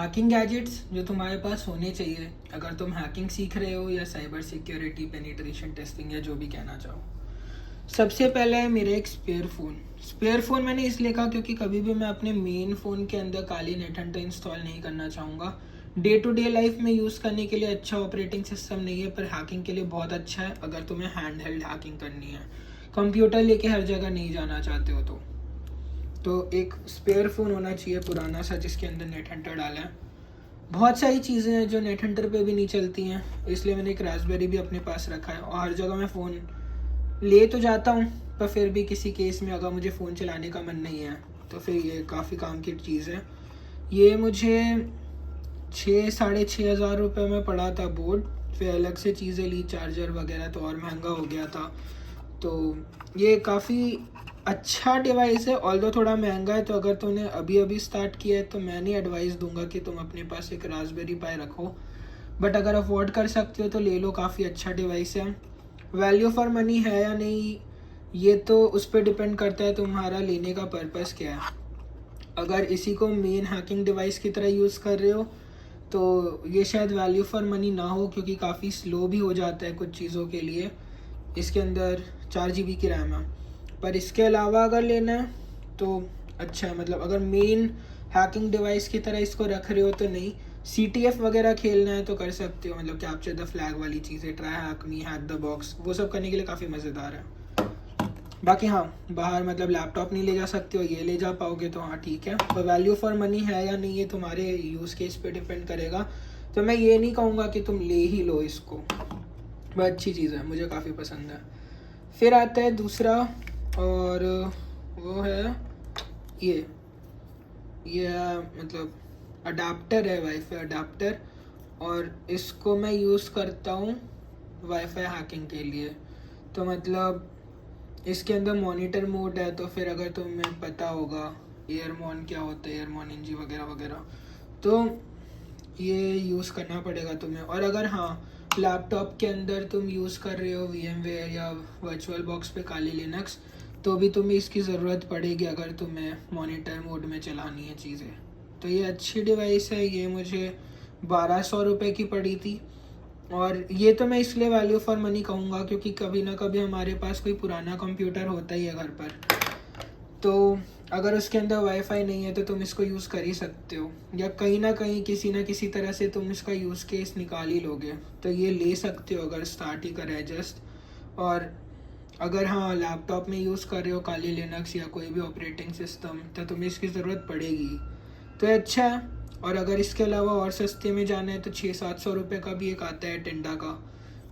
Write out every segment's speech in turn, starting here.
Hacking gadgets जो तुम्हारे पास होने चाहिए अगर तुम हैकिंग सीख रहे हो या साइबर सिक्योरिटी पेनिट्रेशन टेस्टिंग या जो भी कहना चाहो। सबसे पहले है मेरा एक स्पेयर फ़ोन मैंने इसलिए कहा क्योंकि कभी भी मैं अपने मेन फ़ोन के अंदर काली नेट हंटर इंस्टॉल नहीं करना चाहूँगा। डे टू डे लाइफ में यूज़ करने के लिए अच्छा ऑपरेटिंग सिस्टम नहीं है, पर हैकिंग के लिए बहुत अच्छा है अगर तुम्हें हैंड हेल्ड हैकिंग करनी है, कंप्यूटर लेके हर जगह नहीं जाना चाहते हो तो एक स्पेयर फ़ोन होना चाहिए पुराना सा जिसके अंदर नेट हंटर डाला है। बहुत सारी चीज़ें हैं जो नेट हंटर पे भी नहीं चलती हैं, इसलिए मैंने एक रास्पबेरी भी अपने पास रखा है और हर जगह मैं फ़ोन ले तो जाता हूँ, पर फिर भी किसी केस में अगर मुझे फ़ोन चलाने का मन नहीं है तो फिर ये काफ़ी काम की चीज़ है। ये मुझे 6 साढ़े 6 हज़ार रुपये में पड़ा था बोर्ड, फिर अलग से चीज़ें ली, चार्जर वगैरह तो और महंगा हो गया था। तो ये काफ़ी अच्छा डिवाइस है, ऑल्दो थोड़ा महंगा है। तो अगर तुमने अभी अभी स्टार्ट किया है तो मैं नहीं एडवाइस दूंगा कि तुम अपने पास एक रास्पबेरी पाई रखो, बट अगर अफोर्ड कर सकते हो तो ले लो, काफ़ी अच्छा डिवाइस है। वैल्यू फॉर मनी है या नहीं ये तो उस पर डिपेंड करता है तुम्हारा लेने का पर्पस क्या है। अगर इसी को मेन हैकिंग डिवाइस की तरह यूज़ कर रहे हो तो ये शायद वैल्यू फॉर मनी ना हो, क्योंकि काफ़ी स्लो भी हो जाता है कुछ चीज़ों के लिए। इसके अंदर 4 GB की रैम है, पर इसके अलावा अगर लेना है तो अच्छा है। मतलब अगर मेन हैकिंग डिवाइस की तरह इसको रख रहे हो तो नहीं, CTF वगैरह खेलना है तो कर सकते हो, मतलब कैप्चर द फ्लैग वाली चीज़ें, try hack me, hack the box, वो सब करने के लिए काफ़ी मज़ेदार है। बाकी हाँ, बाहर मतलब लैपटॉप नहीं ले जा सकते हो, ये ले जा पाओगे तो हाँ ठीक है, पर वैल्यू फॉर मनी है या नहीं ये तुम्हारे यूज़ केस पे डिपेंड करेगा। तो मैं ये नहीं कहूँगा कि तुम ले ही लो इसको, बहुत अच्छी चीज़ है, मुझे काफ़ी पसंद है। फिर आता है दूसरा, और वो है ये ये मतलब अडाप्टर है, वाईफाई अडाप्टर, और इसको मैं यूज़ करता हूँ वाईफाई हैकिंग के लिए। तो मतलब इसके अंदर मॉनिटर मोड है, तो फिर अगर तुम्हें पता होगा एयरमॉन क्या होता है, एयरमॉन एनजी वगैरह वगैरह, तो ये यूज़ करना पड़ेगा तुम्हें। और अगर हाँ लैपटॉप के अंदर तुम यूज़ कर रहे हो VMware या वर्चुअल बॉक्स पे काली लिनक्स, तो भी तुम्हें इसकी ज़रूरत पड़ेगी अगर तुम्हें मॉनिटर मोड में चलानी है चीज़ें। तो ये अच्छी डिवाइस है, ये मुझे 1200 रुपये की पड़ी थी। और ये तो मैं इसलिए वैल्यू फॉर मनी कहूँगा क्योंकि कभी ना कभी हमारे पास कोई पुराना कंप्यूटर होता ही है घर पर, तो अगर उसके अंदर वाईफाई नहीं है तो तुम इसको यूज़ कर ही सकते हो, या कहीं ना कहीं किसी ना किसी तरह से तुम इसका यूज़ केस निकाल ही लोगे, तो ये ले सकते हो अगर स्टार्ट ही करें जस्ट। और अगर हाँ लैपटॉप में यूज़ कर रहे हो काली लिनक्स या कोई भी ऑपरेटिंग सिस्टम, तो तुम्हें इसकी ज़रूरत पड़ेगी, तो ये अच्छा है। और अगर इसके अलावा और सस्ते में जाना है तो 600-700 रुपये का भी एक आता है टिंडा का,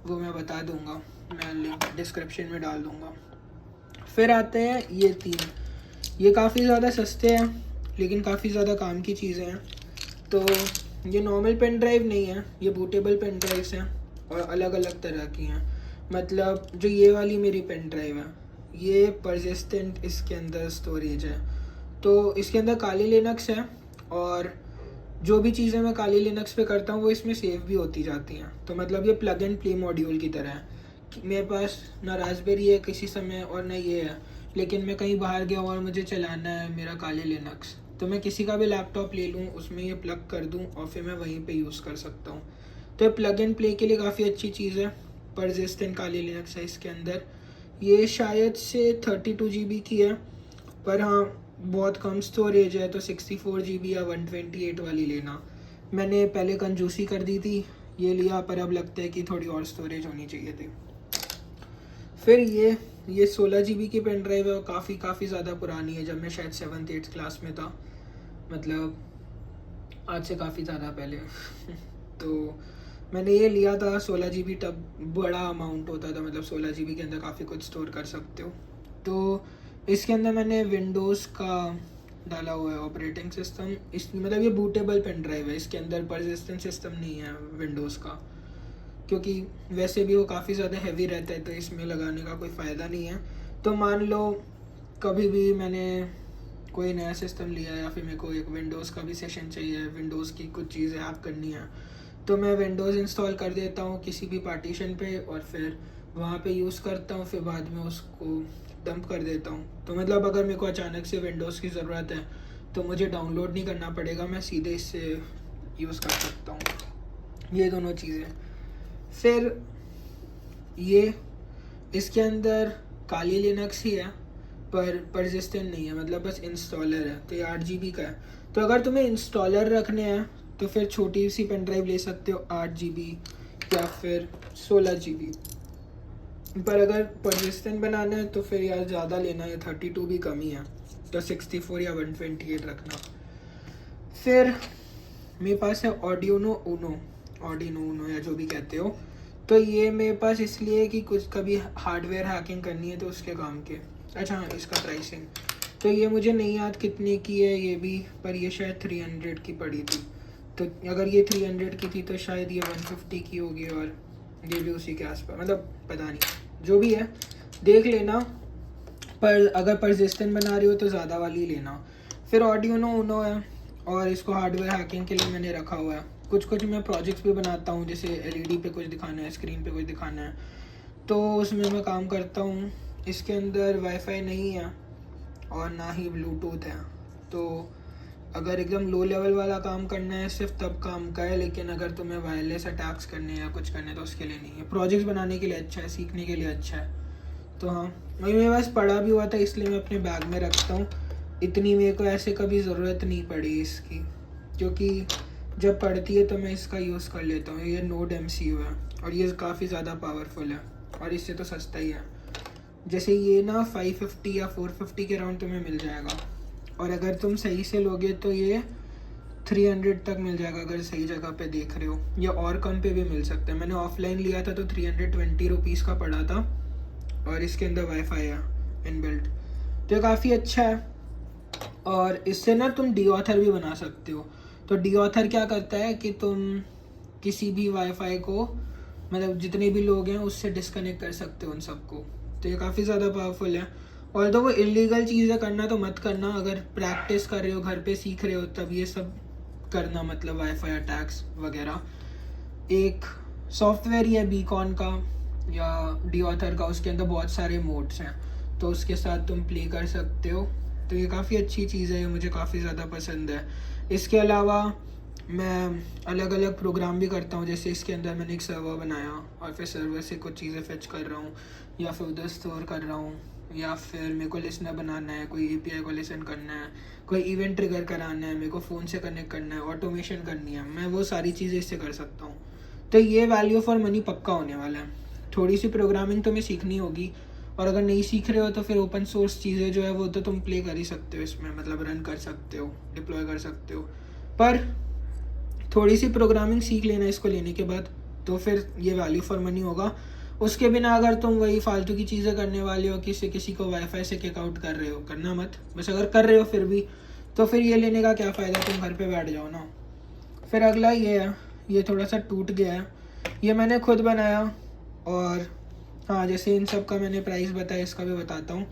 वो मैं बता दूंगा, मैं लिंक डिस्क्रिप्शन में डाल दूंगा। फिर आते हैं ये 3, ये काफ़ी ज़्यादा सस्ते हैं लेकिन काफ़ी ज़्यादा काम की चीज़ें हैं। तो ये नॉर्मल पेन ड्राइव नहीं है, ये बूटेबल पेन ड्राइव्स हैं और अलग अलग तरह की हैं। मतलब जो ये वाली मेरी पेन ड्राइव है, ये परसिस्टेंट इसके अंदर स्टोरेज है, तो इसके अंदर काली लिनक्स है, और जो भी चीज़ें मैं काली लिनक्स पे करता हूँ वो इसमें सेव भी होती जाती हैं। तो मतलब ये प्लग एंड प्ले मॉड्यूल की तरह है। मेरे पास ना रास्पबेरी है किसी समय और ना ये है, लेकिन मैं कहीं बाहर गया हूँ और मुझे चलाना है मेरा काली लिनक्स, तो मैं किसी का भी लैपटॉप ले लूँ, उसमें ये प्लग कर दूँ और फिर मैं वहीं पे यूज़ कर सकता हूँ। तो ये प्लग एंड प्ले के लिए काफ़ी अच्छी चीज़ है। परसिस्टेंट काली लिनक्स है इसके अंदर, ये शायद से 32 GB की है, पर हाँ बहुत कम स्टोरेज है, तो 64 GB या 128 वाली लेना। मैंने पहले कंजूसी कर दी थी, ये लिया, पर अब लगता है कि थोड़ी और स्टोरेज होनी चाहिए थी। फिर ये 16 GB की पेन ड्राइव है और काफ़ी ज़्यादा पुरानी है, जब मैं शायद 7th 8th क्लास में था, मतलब आज से काफ़ी ज़्यादा पहले तो मैंने ये लिया था 16 GB, तब बड़ा अमाउंट होता था, मतलब 16 GB के अंदर काफ़ी कुछ स्टोर कर सकते हो। तो इसके अंदर मैंने विंडोज़ का डाला हुआ है ऑपरेटिंग सिस्टम, इस मतलब ये बूटेबल पेन ड्राइव है, इसके अंदर परसिस्टेंट सिस्टम नहीं है विंडोज़ का, क्योंकि वैसे भी वो काफ़ी ज़्यादा हैवी रहता है तो इसमें लगाने का कोई फ़ायदा नहीं है। तो मान लो कभी भी मैंने कोई नया सिस्टम लिया या फिर मेरे को एक विंडोज़ का भी सेशन चाहिए, विंडोज़ की कुछ चीज़ें हैक करनी है, तो मैं विंडोज़ इंस्टॉल कर देता हूँ किसी भी पार्टीशन पे और फिर वहाँ पे यूज़ करता हूँ, फिर बाद में उसको डंप कर देता हूँ। तो मतलब अगर मेरे को अचानक से विंडोज़ की ज़रूरत है तो मुझे डाउनलोड नहीं करना पड़ेगा, मैं सीधे इससे यूज़ कर सकता हूँ। ये दोनों चीज़ें। फिर ये इसके अंदर काली लिनक्स ही है पर परसिस्टेंट नहीं है, मतलब बस इंस्टॉलर है। तो ये 8 GB का है। तो अगर तुम्हें इंस्टॉलर रखने हैं तो फिर छोटी सी पेन ड्राइव ले सकते हो 8 GB या फिर 16 GB। पर अगर परसिस्टेंट बनाना है तो फिर यार ज़्यादा लेना है, 32 भी कम ही है, तो 64 या 128 रखना। फिर मेरे पास है ऑर्डिनो ऊनो या जो भी कहते हो। तो ये मेरे पास इसलिए कि कुछ कभी हार्डवेयर हैकिंग करनी है तो उसके काम के। अच्छा हाँ, इसका प्राइसिंग तो ये मुझे नहीं याद कितने की है ये भी, पर ये शायद 300 की पड़ी थी। तो अगर ये 300 की थी तो शायद ये 150 की होगी, और ये भी उसी के आसपास, मतलब पता नहीं, जो भी है देख लेना। पर अगर परसिस्टेंट बना रही हो तो ज़्यादा वाली लेना। फिर ऑर्डिनो ऊनो है, और इसको हार्डवेयर हैकिंग के लिए मैंने रखा हुआ है। कुछ मैं प्रोजेक्ट्स भी बनाता हूँ, जैसे LED पे कुछ दिखाना है, स्क्रीन पे कुछ दिखाना है, तो उसमें मैं काम करता हूँ। इसके अंदर वाईफाई नहीं है और ना ही ब्लूटूथ है, तो अगर एकदम लो लेवल वाला काम करना है सिर्फ तब काम का है, लेकिन अगर तुम्हें वायरलेस अटैक्स करने या कुछ करने तो उसके लिए नहीं है। प्रोजेक्ट्स बनाने के लिए अच्छा है, सीखने के लिए अच्छा है। तो हाँ, मेरे पास पड़ा भी हुआ था इसलिए मैं अपने बैग में रखता हूँ। इतनी मेरे को ऐसे कभी ज़रूरत नहीं पड़ी इसकी, क्योंकि जब पड़ती है तो मैं इसका यूज़ कर लेता हूँ। ये नोड MCU है और ये काफ़ी ज़्यादा पावरफुल है, और इससे तो सस्ता ही है। जैसे ये ना 550 या 450 के राउंड तुम्हें मिल जाएगा, और अगर तुम सही से लोगे तो ये 300 तक मिल जाएगा अगर सही जगह पे देख रहे हो, या और कम पे भी मिल सकता है। मैंने ऑफलाइन लिया था तो 320 रुपीज़ का पड़ा था, और इसके अंदर वाईफाई है इनबिल्ट, तो ये काफ़ी अच्छा है। और इससे ना तुम डीऑथर भी बना सकते हो। तो डीऑथर क्या करता है कि तुम किसी भी वाईफाई को, मतलब जितने भी लोग हैं उससे डिस्कनेक्ट कर सकते हो उन सबको। तो ये काफ़ी ज़्यादा पावरफुल है। और तो वो इलीगल चीज़ें करना तो मत करना, अगर प्रैक्टिस कर रहे हो, घर पे सीख रहे हो, तब ये सब करना, मतलब वाईफाई अटैक्स वगैरह। एक सॉफ्टवेयर ही है बीकॉन का या डीऑथर का, उसके अंदर बहुत सारे मोड्स हैं, तो उसके साथ तुम प्ले कर सकते हो। तो ये काफ़ी अच्छी चीज़ है, ये मुझे काफ़ी ज़्यादा पसंद है। इसके अलावा मैं अलग अलग प्रोग्राम भी करता हूँ, जैसे इसके अंदर मैंने एक सर्वर बनाया और फिर सर्वर से कुछ चीज़ें फेच कर रहा हूँ, या फिर उधर स्टोर कर रहा हूँ, या फिर मेरे को लिसनर बनाना है, कोई API को लिसन करना है, कोई इवेंट ट्रिगर कराना है, मेरे को फ़ोन से कनेक्ट करना है, ऑटोमेशन करनी है, मैं वो सारी चीज़ें इससे कर सकता हूँ। तो ये वैल्यू फॉर मनी पक्का होने वाला है। थोड़ी सी प्रोग्रामिंग तुम्हें सीखनी होगी, और अगर नहीं सीख रहे हो तो फिर ओपन सोर्स चीज़ें जो है वो तो तुम प्ले कर ही सकते हो इसमें, मतलब रन कर सकते हो, डिप्लॉय कर सकते हो। पर थोड़ी सी प्रोग्रामिंग सीख लेना इसको लेने के बाद, तो फिर ये वैल्यू फॉर मनी होगा। उसके बिना अगर तुम वही फालतू की चीज़ें करने वाले हो, किसी को वाईफाई से किक आउट कर रहे हो, करना मत। बस अगर कर रहे हो फिर भी, तो फिर ये लेने का क्या फ़ायदा, तुम घर पे बैठ जाओ ना। फिर अगला ये है, ये थोड़ा सा टूट गया है, ये मैंने खुद बनाया। और हाँ, जैसे इन सब का मैंने प्राइस बताया, इसका भी बताता हूँ।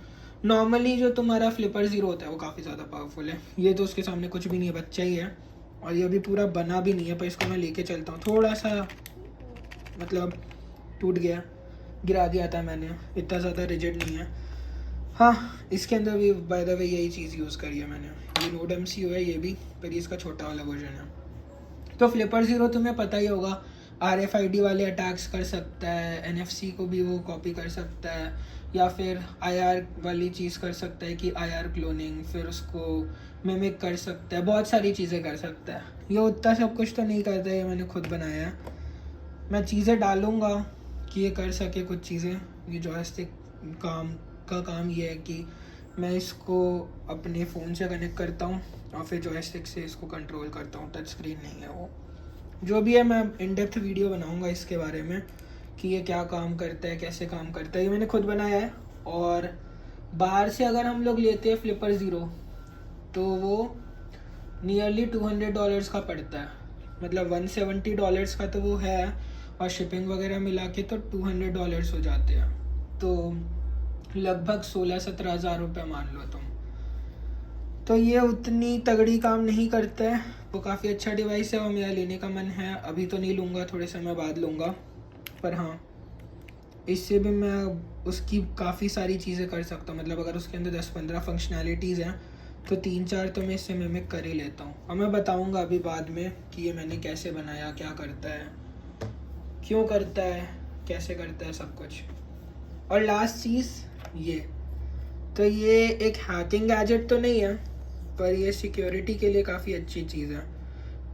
नॉर्मली जो तुम्हारा फ्लिपर ज़ीरो होता है वो काफ़ी ज़्यादा पावरफुल है, ये तो उसके सामने कुछ भी नहीं है, बच्चा ही है, और ये अभी पूरा बना भी नहीं है, पर इसको मैं लेके चलता हूँ। थोड़ा सा मतलब टूट गया, गिरा दिया था मैंने, इतना ज़्यादा रिजिड नहीं है। हाँ, इसके अंदर भी बाय द वे यही चीज़ यूज़ करी है मैंने, ये नोड MCU है ये भी, पर इसका छोटा वाला वर्जन है। तो फ्लिपर ज़ीरो तुम्हें पता ही होगा, RFID वाले अटैक्स कर सकता है, NFC को भी वो कॉपी कर सकता है, या फिर IR वाली चीज़ कर सकता है कि IR क्लोनिंग, फिर उसको मिमिक कर सकता है, बहुत सारी चीज़ें कर सकता है। ये उतना सब कुछ तो नहीं करता है, ये मैंने खुद बनाया है। मैं चीज़ें डालूँगा कि ये कर सके कुछ चीज़ें। ये जॉयस्टिक काम ये है कि मैं इसको अपने फ़ोन से कनेक्ट करता हूँ और फिर जॉयस्टिक से इसको कंट्रोल करता हूँ, टच स्क्रीन नहीं है वो। जो भी है मैं इन डेप्थ वीडियो बनाऊंगा इसके बारे में कि ये क्या काम करता है, कैसे काम करता है, ये मैंने खुद बनाया है। और बाहर से अगर हम लोग लेते हैं फ्लिपर ज़ीरो तो वो नियरली $200 का पड़ता है, मतलब $170 का तो वो है, और शिपिंग वगैरह मिला के तो $200 हो जाते हैं, तो लगभग 16-17 हज़ार रुपये मान लो तुम। तो ये उतनी तगड़ी काम नहीं करता है, वो काफ़ी अच्छा डिवाइस है और मेरा लेने का मन है। अभी तो नहीं लूँगा, थोड़े समय बाद लूँगा, पर हाँ इससे भी मैं उसकी काफ़ी सारी चीज़ें कर सकता हूँ। मतलब अगर उसके अंदर 10-15 फंक्शनैलिटीज़ हैं तो 3-4 तो मैं इससे मिमिक कर ही लेता हूँ। और मैं बताऊँगा अभी बाद में कि ये मैंने कैसे बनाया, क्या करता है, क्यों करता है, कैसे करता है, सब कुछ। और लास्ट चीज़ ये, तो ये एक हैकिंग गैजेट तो नहीं है, पर ये सिक्योरिटी के लिए काफ़ी अच्छी चीज़ है।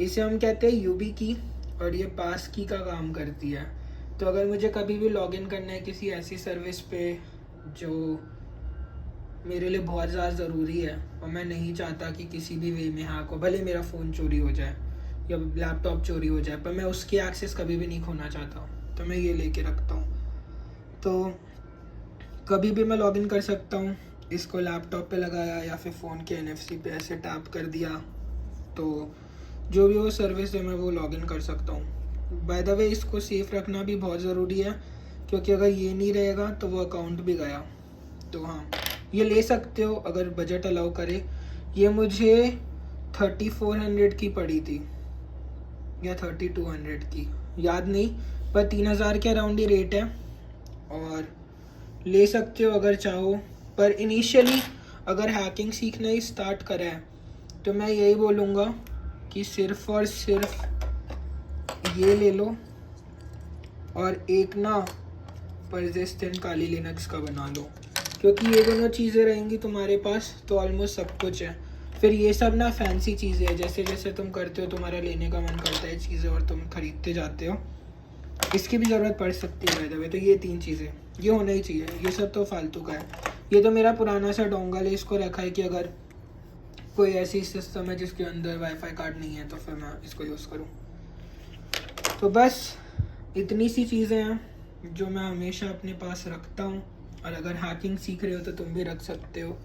इसे हम कहते हैं यूबी की, और ये पास की का काम करती है। तो अगर मुझे कभी भी लॉगिन करना है किसी ऐसी सर्विस पे जो मेरे लिए बहुत ज़्यादा ज़रूरी है और मैं नहीं चाहता कि किसी भी वे में हैक हो, भले मेरा फ़ोन चोरी हो जाए या लैपटॉप चोरी हो जाए, पर मैं उसकी एक्सेस कभी भी नहीं खोना चाहता, तो मैं ये लेके रखता हूँ। तो कभी भी मैं लॉगिन कर सकता हूँ। इसको लैपटॉप पे लगाया या फिर फ़ोन के NFC पे ऐसे टैप कर दिया, तो जो भी वो सर्विस है मैं वो लॉगिन कर सकता हूँ। बाय द वे, इसको सेफ़ रखना भी बहुत ज़रूरी है, क्योंकि अगर ये नहीं रहेगा तो वो अकाउंट भी गया। तो हाँ, ये ले सकते हो अगर बजट अलाउ करे। ये मुझे 3400 की पड़ी थी या 3200 की, याद नहीं, पर 3000 के अराउंड ही रेट है। और ले सकते हो अगर चाहो, पर इनिशियली अगर हैकिंग सीखना ही स्टार्ट करा है तो मैं यही बोलूँगा कि सिर्फ़ और सिर्फ ये ले लो, और एक ना परसिस्टेंट काली लिनक्स का बना लो, क्योंकि ये दोनों चीज़ें रहेंगी तुम्हारे पास तो ऑलमोस्ट सब कुछ है। फिर ये सब ना फैंसी चीज़ें हैं, जैसे जैसे तुम करते हो तुम्हारा लेने का मन करता है चीज़ें और तुम खरीदते जाते हो, इसकी भी ज़रूरत पड़ सकती है बाय द वे। तो ये 3 चीज़ें ये होना ही चाहिए, ये सब तो फालतू का है। ये तो मेरा पुराना सा डोंगल है, इसको रखा है कि अगर कोई ऐसी सिस्टम है जिसके अंदर वाईफाई कार्ड नहीं है तो फिर मैं इसको यूज़ करूँ। तो बस इतनी सी चीज़ें हैं जो मैं हमेशा अपने पास रखता हूँ। और अगर हैकिंग सीख रहे हो तो तुम भी रख सकते हो,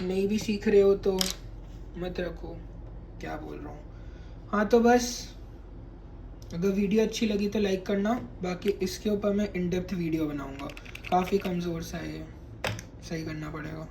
नहीं भी सीख रहे हो तो मत रखो, क्या बोल रहा हूँ। हाँ, तो बस अगर वीडियो अच्छी लगी तो लाइक करना, बाकी इसके ऊपर मैं इन डेप्थ वीडियो बनाऊँगा। काफ़ी कमज़ोर सा है ये, सही करना पड़ेगा।